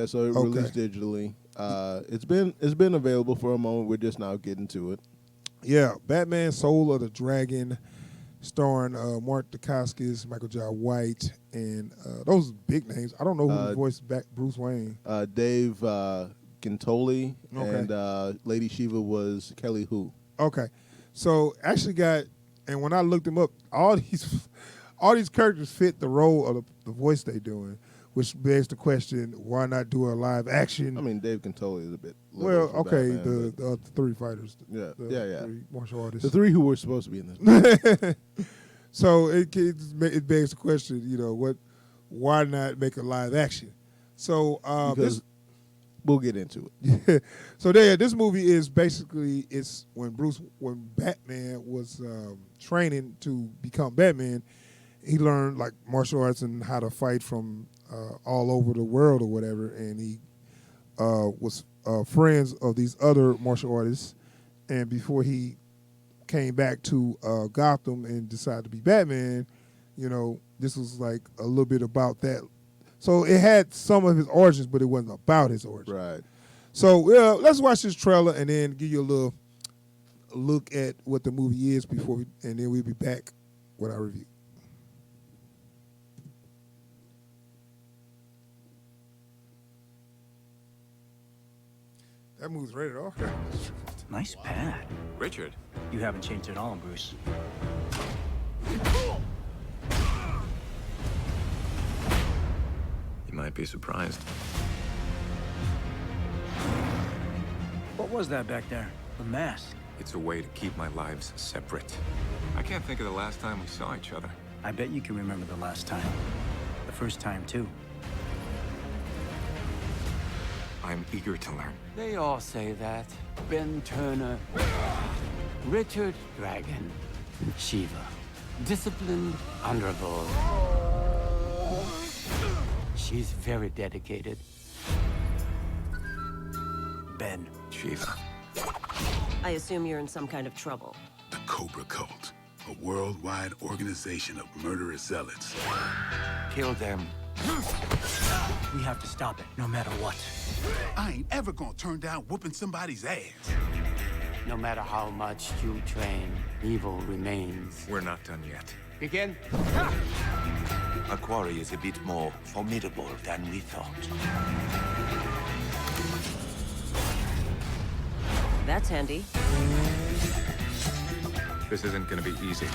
So it released digitally. It's been available for a moment. We're just now getting to it. Yeah, Batman: Soul of the Dragon, starring Mark Dacascos, Michael J. White, and those big names. I don't know who voiced back Bruce Wayne. Dave Gintoli and Lady Shiva was Kelly Hu. Okay, so actually and when I looked them up, all these characters fit the role of the voice they doing, which begs the question: why not do a live action? I mean, Dave Gintoli is a bit. Well, okay, Batman, the three fighters, the three martial artists, the three who were supposed to be in this. So it begs the question, why not make a live action? So because we'll get into it. So this movie is basically when Batman was training to become Batman, he learned like martial arts and how to fight from all over the world or whatever, and he was friends of these other martial artists, and before he came back to Gotham and decided to be Batman, this was like a little bit about that. So it had some of his origins, but it wasn't about his origins. Right. So let's watch this trailer and then give you a little look at what the movie is and then we'll be back with our review. That movie's rated R. Nice pad. Richard. You haven't changed at all, Bruce. You might be surprised. What was that back there? The mask. It's a way to keep my lives separate. I can't think of the last time we saw each other. I bet you can remember the last time. The first time, too. I'm eager to learn. They all say that. Ben Turner, Richard Dragon, Shiva. Disciplined, honorable. She's very dedicated. Ben. Shiva. I assume you're in some kind of trouble. The Cobra Cult, a worldwide organization of murderous zealots. Kill them. We have to stop it, no matter what. I ain't ever gonna turn down whooping somebody's ass. No matter how much you train, evil remains. We're not done yet. Begin. Our quarry is a bit more formidable than we thought. That's handy. This isn't gonna be easy.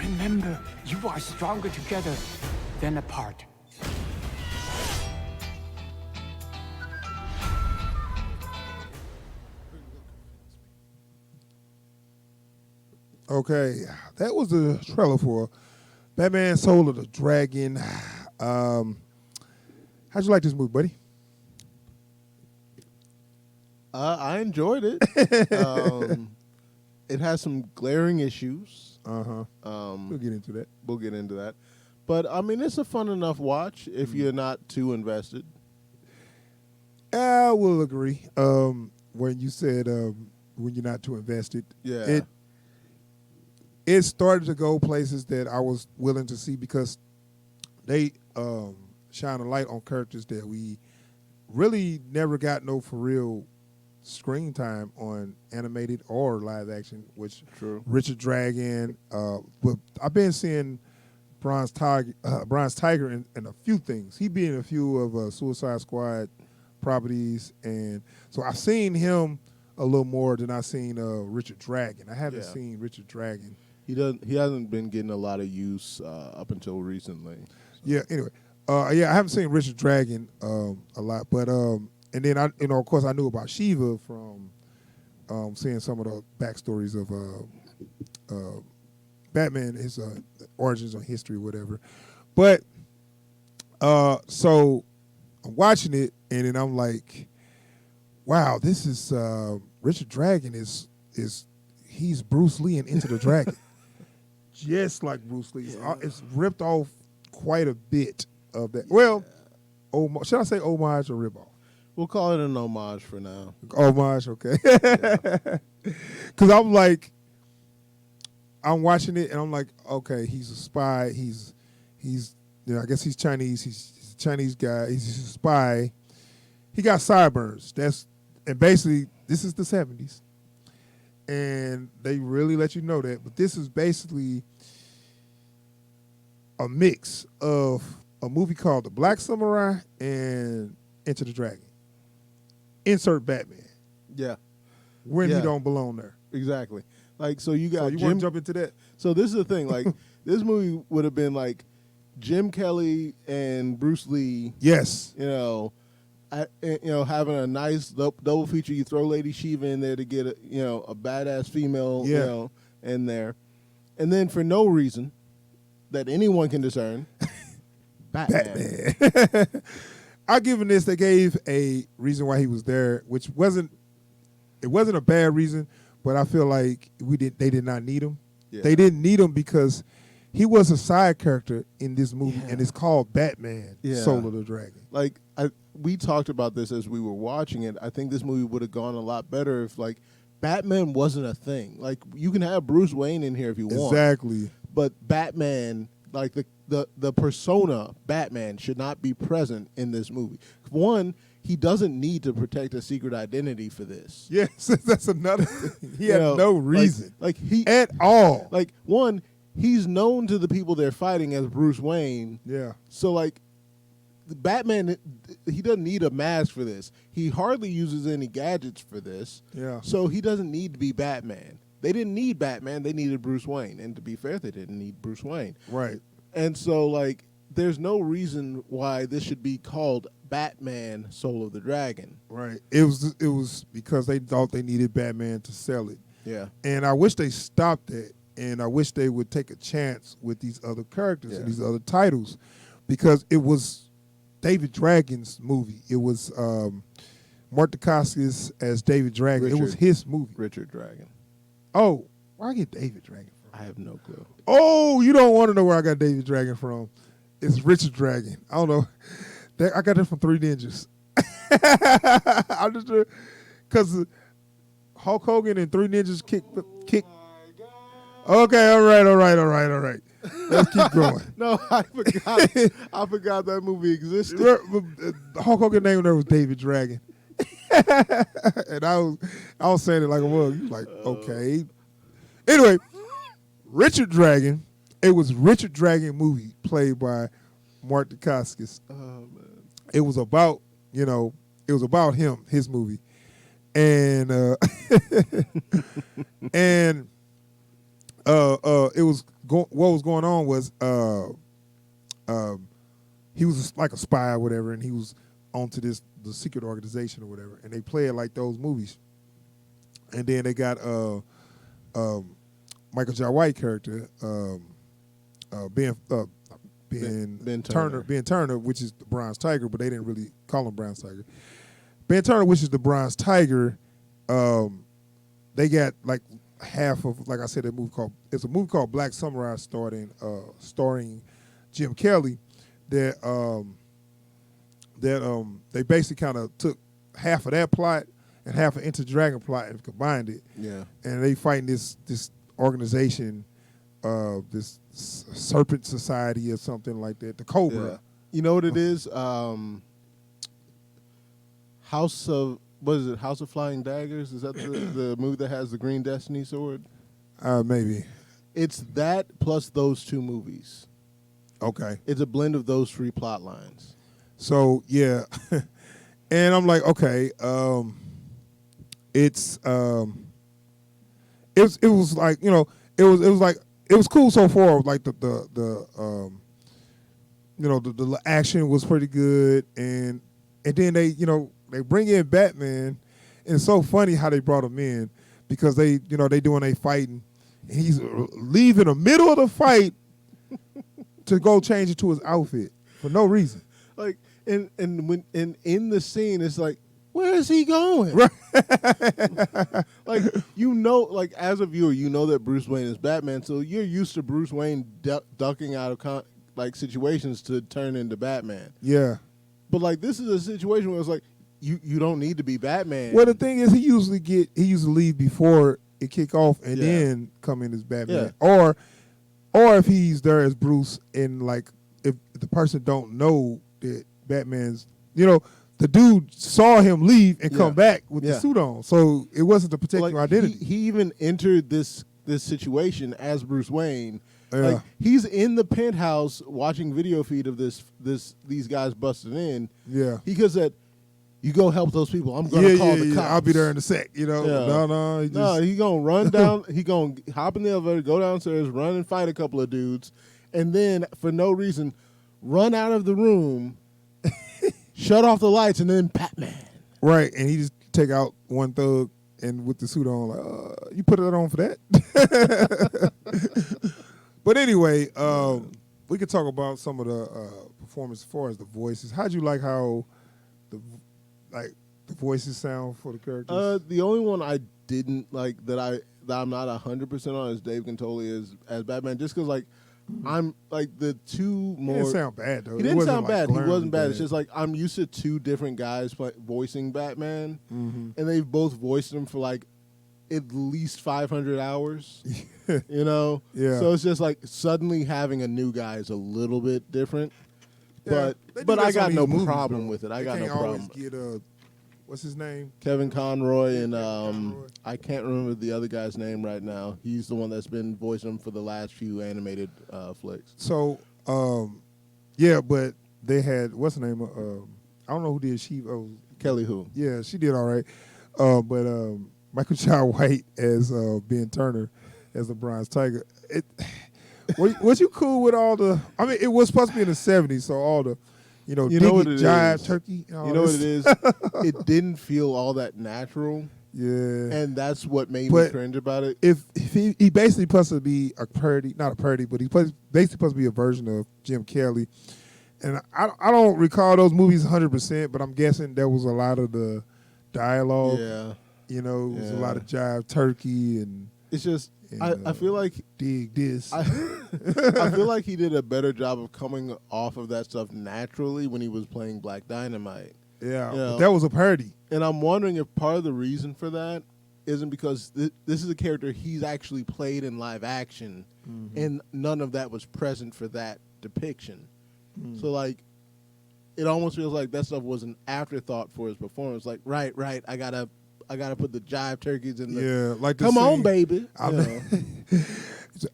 Remember, you are stronger together than apart. Okay, that was the trailer for Batman: Soul of the Dragon. How'd you like this movie, buddy? I enjoyed it. It has some glaring issues. We'll get into that. We'll get into that. But, I mean, it's a fun enough watch if you're not too invested. I will agree. When you said when you're not too invested, Yeah. It started to go places that I was willing to see because they shine a light on characters that we really never got no for real screen time on animated or live action, which True. Richard Dragon. But I've been seeing Bronze Tiger in a few things. He be in a few of Suicide Squad properties, and so I've seen him a little more than I've seen Richard Dragon. I haven't seen Richard Dragon. He hasn't been getting a lot of use up until recently. Yeah. Anyway, I haven't seen Richard Dragon a lot, but and then of course, I knew about Shiva from seeing some of the backstories of Batman, his origins or history, whatever. But so I'm watching it, and then I'm like, wow, this is Richard Dragon he's Bruce Lee in Into the Dragon. Just like Bruce Lee. It's ripped off quite a bit of that. Well, should I say homage or rip off? We'll call it an homage for now. Homage, okay. Because I'm watching it and I'm like, okay, he's a spy. He's I guess he's Chinese. He's a Chinese guy. He's a spy. He got sideburns. And basically this is the 70s, and they really let you know that. But this is basically a mix of a movie called The Black Samurai and Enter the Dragon. Insert Batman Yeah, when Yeah. he don't belong there. exactly. Like, so you got So you Jim. want to jump into that? So this is the thing. Like, this movie would have been like Jim Kelly and Bruce Lee. Yes. Having a nice double feature. You throw Lady Shiva in there to get a badass female, Yeah. in there, and then for no reason that anyone can discern, Batman. I given this, they gave a reason why he was there, which wasn't a bad reason, but I feel like they did not need him. Yeah. They didn't need him because he was a side character in this movie, Yeah. and it's called Batman: Yeah. Soul of the Dragon. Like, we talked about this as we were watching it. I think this movie would have gone a lot better if like Batman wasn't a thing. Like, you can have Bruce Wayne in here if you want, Exactly. but Batman, like the persona Batman, should not be present in this movie. One, he doesn't need to protect a secret identity for this. Yes, that's another thing. He You had know, no like- reason like he at all. like one, he's known to the people they're fighting as Bruce Wayne. Yeah. So like, the Batman, he doesn't need a mask for this. He hardly uses any gadgets for this. Yeah. So he doesn't need to be Batman. They didn't need Batman. They needed Bruce Wayne. And to be fair, they didn't need Bruce Wayne. Right. And so like, there's no reason why this should be called Batman: Soul of the Dragon. Right. It was because they thought they needed Batman to sell it. Yeah. And I wish they stopped that, and I wish they would take a chance with these other characters and Yeah. these other titles, because it was David Dragon's movie. It was Mark Dacascos as David Dragon. It was Richard. his movie. Richard Dragon. Oh, where I get David Dragon from? I have no clue. Oh, you don't want to know where I got David Dragon from. It's Richard Dragon. I don't know. I got it from Three Ninjas. I'm just because Hulk Hogan and Three Ninjas kick. Okay, all right. Let's keep going. No, I forgot. I forgot that movie existed. Hulk Hogan name there was David Dragon, and I was saying it like a mug. You like, okay. Anyway, Richard Dragon. It was Richard Dragon movie played by Mark Dacascos. Oh man. It was about him, his movie, and and it was what was going on was he was like a spy or whatever, and he was onto the secret organization or whatever, and they play it like those movies, and then they got Michael Jai White character Ben Turner, which is the Bronze Tiger, but they didn't really call him Bronze Tiger. Ben Turner, which is the Bronze Tiger, they got like half of, like I said, it's a movie called Black Samurai starring Jim Kelly that they basically kind of took half of that plot and half of Enter the Dragon plot and combined it. Yeah. And they fighting this organization, this Serpent Society or something like that, the Cobra. Yeah. You know what it is? House of Flying Daggers? Is that the movie that has the Green Destiny sword? Maybe. It's that plus those two movies. Okay. It's a blend of those three plot lines. So yeah, and I'm like, okay, it was like, you know, it was cool so far. Like the action was pretty good, and then they bring in Batman, and it's so funny how they brought him in, because they doing a fighting, and he's leaving the middle of the fight to go change it to his outfit for no reason. Like, and when in the scene, it's like, where is he going? Right. Like, like as a viewer, you know that Bruce Wayne is Batman, so you're used to Bruce Wayne ducking out of situations to turn into Batman. Yeah. But like, this is a situation where it's like, you don't need to be Batman. Well, the thing is, he usually leave before it kick off and Yeah. then come in as Batman, or if he's there as Bruce and like if the person don't know that Batman's, the dude saw him leave and come back with the suit on, so it wasn't to protect your identity. He even entered this situation as Bruce Wayne. Yeah. Like he's in the penthouse watching video feed of these guys busting in. Yeah. He goes that you go help those people. I'm gonna call the cops. I'll be there in a sec. No, He gonna run down. He gonna hop in the elevator, go downstairs, run and fight a couple of dudes, and then for no reason, run out of the room, shut off the lights, and then Batman. Right, and he just take out one thug and with the suit on, like, you put that on for that? But anyway, we could talk about some of the performance as far as the voices. How'd you like how the voices sound for the characters? The only one I didn't like that I'm not 100% on is Dave Cantoli as Batman, just because I'm like the two more. He didn't sound bad though. He didn't sound bad. He glaringly wasn't bad. It's just like I'm used to two different guys voicing Batman, and they've both voiced him for like at least 500 hours. Yeah. So it's just like suddenly having a new guy is a little bit different. Yeah, they do But I this got on no these movies, problem though. with it. I They got no can't always problem. get what's his name? Kevin Conroy and Conroy. I can't remember the other guy's name right now. He's the one that's been voicing him for the last few animated flicks. So, yeah, but they had what's the name? I don't know who did she. Kelly Who. Yeah, she did all right. But Michael Jai White as Ben Turner as the Bronze Tiger. Was you cool with all the? I mean, it was supposed to be in the '70s, so all the, You know dig what it, it jive, is? turkey. And all You know what this. it is? It didn't feel all that natural, Yeah. and that's what made me But cringe about it. if he basically supposed to be a parody, not a parody, but basically supposed to be a version of Jim Kelly. And I don't recall those movies 100%, but I'm guessing there was a lot of the dialogue. Yeah. It was a Yeah. lot of jive, turkey, and It's just I feel like dig this. I feel like he did a better job of coming off of that stuff naturally when he was playing Black Dynamite. yeah, you know. but that was a parody. And I'm wondering if part of the reason for that isn't because this is a character he's actually played in live action, and none of that was present for that depiction. So like, it almost feels like that stuff was an afterthought for his performance. Like, right, I gotta put the jive turkeys in the. Yeah, like the Come on, scene- baby. I You mean- know.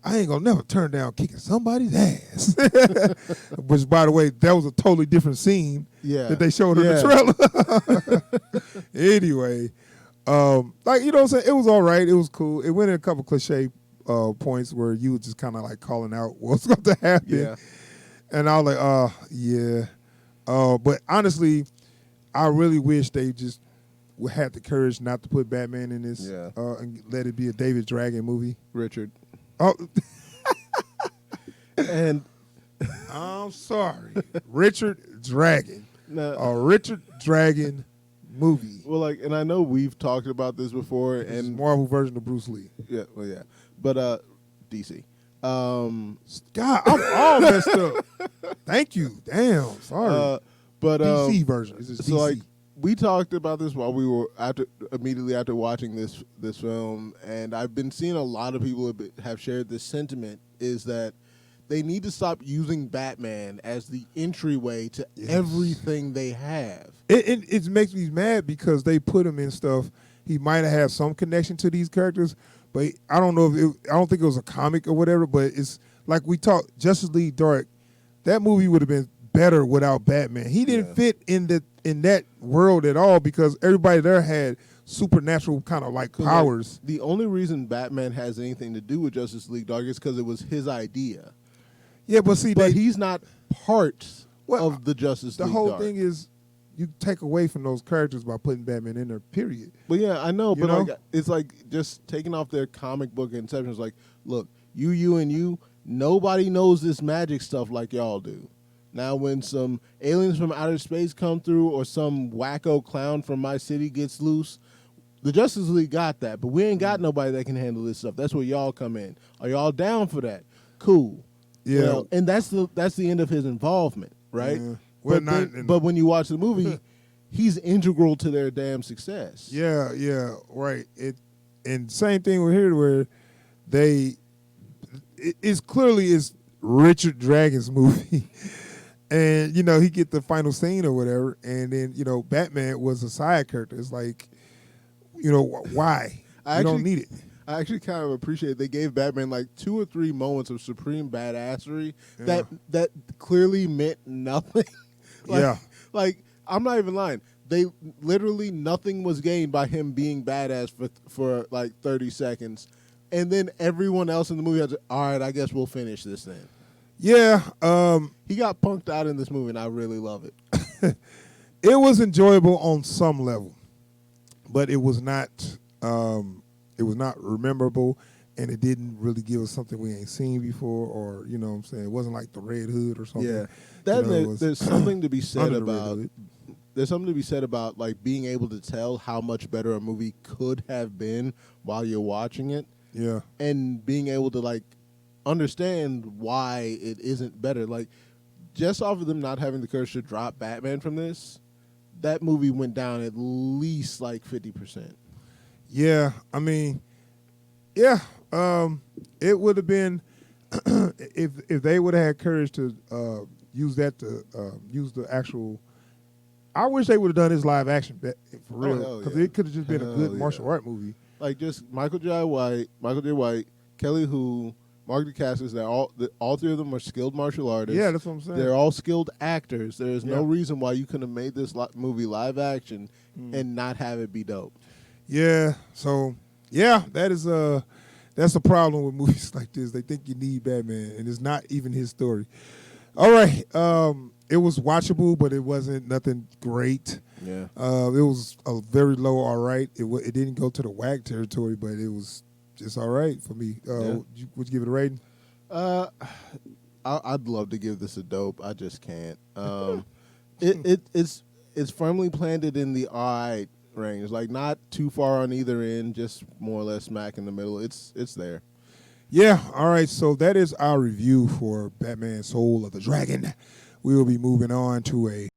I ain't gonna never turn down kicking somebody's ass. Which, by the way, that was a totally different scene Yeah. that they showed in the trailer. Anyway, like, you know what I'm saying? It was all right. It was cool. It went in a couple cliche points where you were just kind of like calling out what's going to happen. Yeah. And I was like, yeah. But honestly, I really wish they just had the courage not to put Batman in this and let it be a David Dragon movie. Richard. Oh, And I'm sorry. Richard Dragon. no, A Richard Dragon movie. well, like, and I know we've talked about this before, It's a and Marvel version of Bruce Lee. yeah, but DC. God, I'm all messed up. Thank you. Damn, sorry. But DC version. It's just so DC. like we talked about this while we were immediately after watching this film, and I've been seeing a lot of people have shared this sentiment, is that they need to stop using Batman as the entryway to everything they have. It makes me mad because they put him in stuff. He might have had some connection to these characters, but I don't know if I don't think it was a comic or whatever. But it's like we talked Justice League Dark. That movie would have been better without Batman. He didn't fit in that world at all because everybody there had supernatural kind of like powers. Like, the only reason Batman has anything to do with Justice League Dark is because it was his idea. Yeah, but see, But he's not part Well, of the Justice the League whole Dark. thing is you take away from those characters by putting Batman in there. Period. But yeah, I know. You But know? like, it's like just taking off their comic book inception. It's like, look, you, and you. Nobody knows this magic stuff like y'all do. Now, when some aliens from outer space come through, or some wacko clown from my city gets loose, the Justice League got that. But we ain't got nobody that can handle this stuff. That's where y'all come in. Are y'all down for that? Cool. Yeah. You know, and that's the end of his involvement, right? Yeah. Well, But, but when you watch the movie, he's integral to their damn success. Yeah, right. And same thing with here where it's clearly is Richard Dragon's movie. And, you know, he get the final scene or whatever, and then, you know, Batman was a side character. It's like, you know, why? You don't need it. I actually kind of appreciate they gave Batman like 2 or 3 moments of supreme badassery that clearly meant nothing. Yeah. Like, I'm not even lying. They literally nothing was gained by him being badass for like 30 seconds. And then everyone else in the movie has, all right, I guess we'll finish this then. Yeah. He got punked out in this movie, and I really love it. It was enjoyable on some level, but it was not memorable, and it didn't really give us something we ain't seen before, or, you know what I'm saying, it wasn't like the Red Hood or something. Yeah. There's something to be said under the Red about Hood. there's something to be said about like being able to tell how much better a movie could have been while you're watching it. Yeah. And being able to like understand why it isn't better. Like, just off of them not having the courage to drop Batman from this, that movie went down at least like 50%. Yeah, I mean, yeah, it would have been if they would have had courage to use that to use the actual. I wish they would have done this live action for real, because it could have just been a good martial art movie. Like, just Michael J. White, Kelly Hu, Mark Dacascos. All 3 of them are skilled martial artists. Yeah, that's what I'm saying. They're all skilled actors. There is no reason why you couldn't have made this movie live action and not have it be dope. Yeah, so yeah, that's a problem with movies like this. They think you need Batman, and it's not even his story. All right, it was watchable, but it wasn't nothing great. Yeah, it was a very low. All right, it didn't go to the whack territory, but it was just all right for me. Would you give it a rating? I'd love to give this a dope. I just can't. It's firmly planted in the all right range, like not too far on either end, just more or less smack in the middle. It's there. Yeah, all right, so that is our review for Batman Soul of the Dragon. We will be moving on to a